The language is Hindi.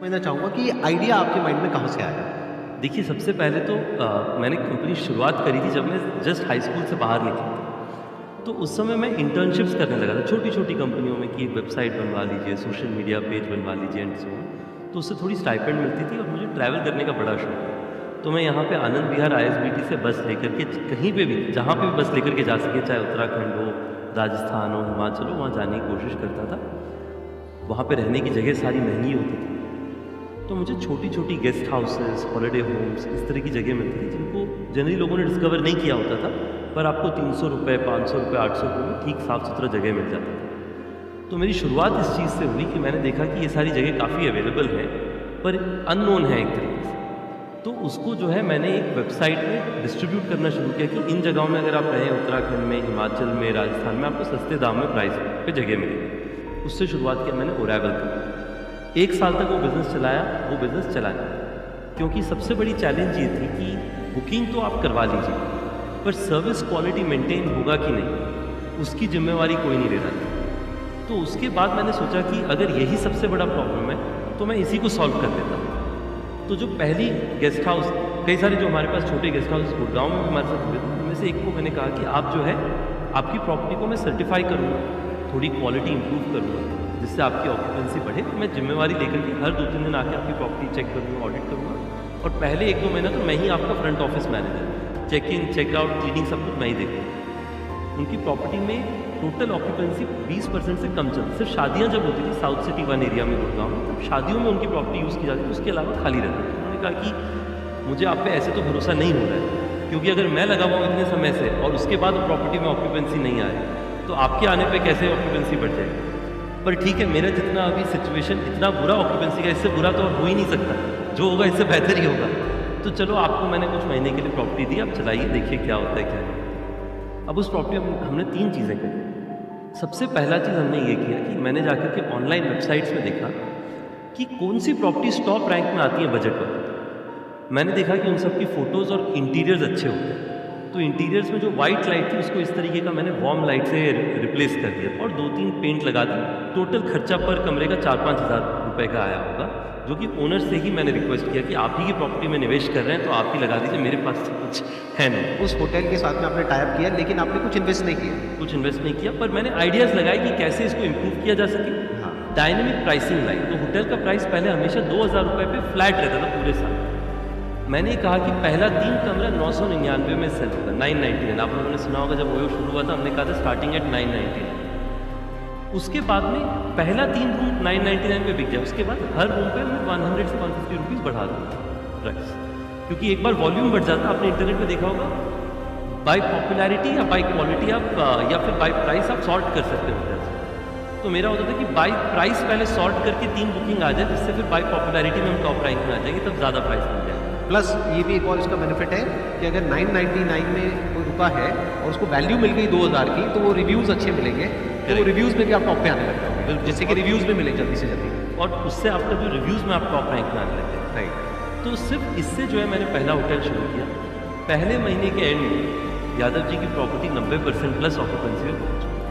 समझना चाहूँगा कि ये आइडिया आपके माइंड में कहाँ से आया? देखिए, सबसे पहले तो मैंने कंपनी शुरुआत करी थी जब मैं जस्ट हाई स्कूल से बाहर निकला था। तो उस समय मैं इंटर्नशिप्स करने लगा था छोटी-छोटी कंपनियों में कि वेबसाइट बनवा लीजिए, सोशल मीडिया पेज बनवा लीजिए एंड सो ऑन। तो उससे थोड़ी स्टाइपेंड मिलती थी और मुझे ट्रैवल करने का बड़ा शौक है। तो मैं यहाँ पे आनंद विहार आईएसबीटी से बस लेकर के कहीं पे भी, जहाँ पे भी बस लेकर के जा सके, चाहे उत्तराखंड हो, राजस्थान हो, हिमाचल हो, वहाँ जाने की कोशिश करता था। वहाँ पे रहने की जगह सारी महँगी होती थी। तो मुझे छोटी-छोटी गेस्ट हाउसेस, हॉलिडे होम्स, इस तरह की जगह मिलती थी जिनको जनरली लोगों ने डिस्कवर नहीं किया होता था, पर आपको ₹300, ₹500, ₹800 में ठीक साफ-सुथरा जगह मिल जाता था। तो मेरी शुरुआत इस चीज़ से हुई कि मैंने देखा कि ये सारी जगह काफ़ी अवेलेबल है, पर अननोन है एक तरीके से। तो उसको जो है मैंने एक वेबसाइट में डिस्ट्रीब्यूट करना शुरू किया कि इन जगहों में अगर आप रहें, उत्तराखंड में, हिमाचल में, राजस्थान में, आपको सस्ते दाम में प्राइस पे जगह मिलेगी। उससे शुरुआत किया मैंने ओरेबल की। 1 साल तक वो बिज़नेस चलाया, वो बिज़नेस चला नहीं। क्योंकि सबसे बड़ी चैलेंज ये थी कि बुकिंग तो आप करवा लीजिए, पर सर्विस क्वालिटी मेंटेन होगा कि नहीं, उसकी ज़िम्मेवारी कोई नहीं ले रहा था। तो उसके बाद मैंने सोचा कि अगर यही सबसे बड़ा प्रॉब्लम है, तो मैं इसी को सॉल्व कर देता हूँ। तो जो पहली गेस्ट हाउस, कई सारे जो हमारे पास छोटे गेस्ट हाउस गुड़गांव में हमारे साथ हुए, उनमें से एक को मैंने कहा कि आप जो है, आपकी प्रॉपर्टी को मैं सर्टिफाई करूँगा, थोड़ी क्वालिटी इंप्रूव करूँगा, जिससे आपकी ऑक्यूपेंसी बढ़े। तो मैं जिम्मेवारी लेकर के हर 2-3 दिन आके आपकी प्रॉपर्टी चेक करूँगा, ऑडिट करूँगा, और पहले 1-2 महीना तो मैं ही आपका front office manager, check in, checkout, cleaning सब कुछ मैं ही देखूँगा। उनकी प्रॉपर्टी में टोटल ऑक्यूपेंसी 20% से कम चलती, सिर्फ शादियाँ जब होती थी साउथ सिटी 1 एरिया में गुड़गांव में, तब शादियों में उनकी प्रॉपर्टी यूज़ की जाती थी, उसके अलावा खाली रहती थी। उन्होंने कहा कि मुझे आप पे ऐसे तो भरोसा नहीं हो रहा है, क्योंकि अगर मैं लगा हुआ हूँ इतने समय से और उसके बाद प्रॉपर्टी में ऑक्यूपेंसी नहीं आ रही, तो आपके आने पे कैसे ऑक्यूपेंसी बढ़ जाएगी। पर ठीक है, मेरा जितना अभी सिचुएशन इतना बुरा ऑक्यूपेंसी का, इससे बुरा तो और हो ही नहीं सकता, जो होगा इससे बेहतर ही होगा। तो चलो, आपको मैंने कुछ महीने के लिए प्रॉपर्टी दी, आप चलाइए, देखिए क्या होता है क्या नहीं। अब उस प्रॉपर्टी में हमने 3 चीज़ें करी। सबसे पहला चीज़ हमने ये किया कि मैंने जाकर के ऑनलाइन वेबसाइट्स में देखा कि कौन सी प्रॉपर्टीज टॉप रैंक में आती हैं बजट पर। मैंने देखा कि उन सब की फ़ोटोज़ और इंटीरियर्स अच्छे होते हैं। तो इंटीरियर्स में जो वाइट लाइट थी, उसको इस तरीके का मैंने वार्म लाइट से रिप्लेस कर दिया और 2-3 पेंट लगा दी। टोटल खर्चा पर कमरे का 4-5 हज़ार रुपये का आया होगा, जो कि ओनर से ही मैंने रिक्वेस्ट किया कि आप ही की प्रॉपर्टी में निवेश कर रहे हैं, तो आप ही लगा दीजिए, मेरे पास तो कुछ है नहीं। उस होटल के साथ में आपने टाई अप किया, लेकिन आपने कुछ इन्वेस्ट नहीं किया? कुछ इन्वेस्ट नहीं किया, पर मैंने आइडियाज़ लगाए कि कैसे इसको इम्प्रूव किया जा सके। हाँ। डायनेमिक प्राइसिंग लाई। तो होटल का प्राइस पहले हमेशा 2,000 रुपये पे फ्लैट रहता था पूरे साल। मैंने कहा कि पहला 3 कमरा 999 में सेल होगा, 999। आप लोगों ने सुना होगा जब वो शुरू हुआ था, हमने कहा था स्टार्टिंग एट 999। उसके बाद में पहला 3 रूम 999 पे बिक जाए, उसके बाद हर रूम पे मैं 100 से 150 रुपीज़ बढ़ा दूँगा प्राइस, क्योंकि एक बार वॉल्यूम बढ़ जाता है। आपने इंटरनेट पे देखा होगा, बाय पॉपुलैरिटी या बाय क्वालिटी आप या फिर बाय प्राइस आप सॉर्ट कर सकते हो होटल से। तो मेरा होता था कि बाय प्राइस पहले सॉर्ट करके 3 बुकिंग आ जाए, जिससे फिर बाय पॉपुलैरिटी में हम टॉप रैंक में आ जाएंगे, तब ज़्यादा प्राइस मिल जाएगा। प्लस ये भी एक और इसका बेनिफिट है कि अगर 999 में कोई रुका है और उसको वैल्यू मिल गई 2000 की, तो वो रिव्यूज़ अच्छे मिलेंगे, तो वो रिव्यूज़ में भी आप टॉप पे आने लगते हो, जिससे कि रिव्यूज़ में मिले जल्दी से जल्दी, और उससे आपका जो रिव्यूज़ में आप टॉप रैंक में आने लगते हैं। राइट। तो सिर्फ इससे जो है मैंने पहला होटल शुरू किया। पहले महीने के एंड में यादव जी की प्रॉपर्टी 90% प्लस ऑक्यूपेंसी में पहुंच गई।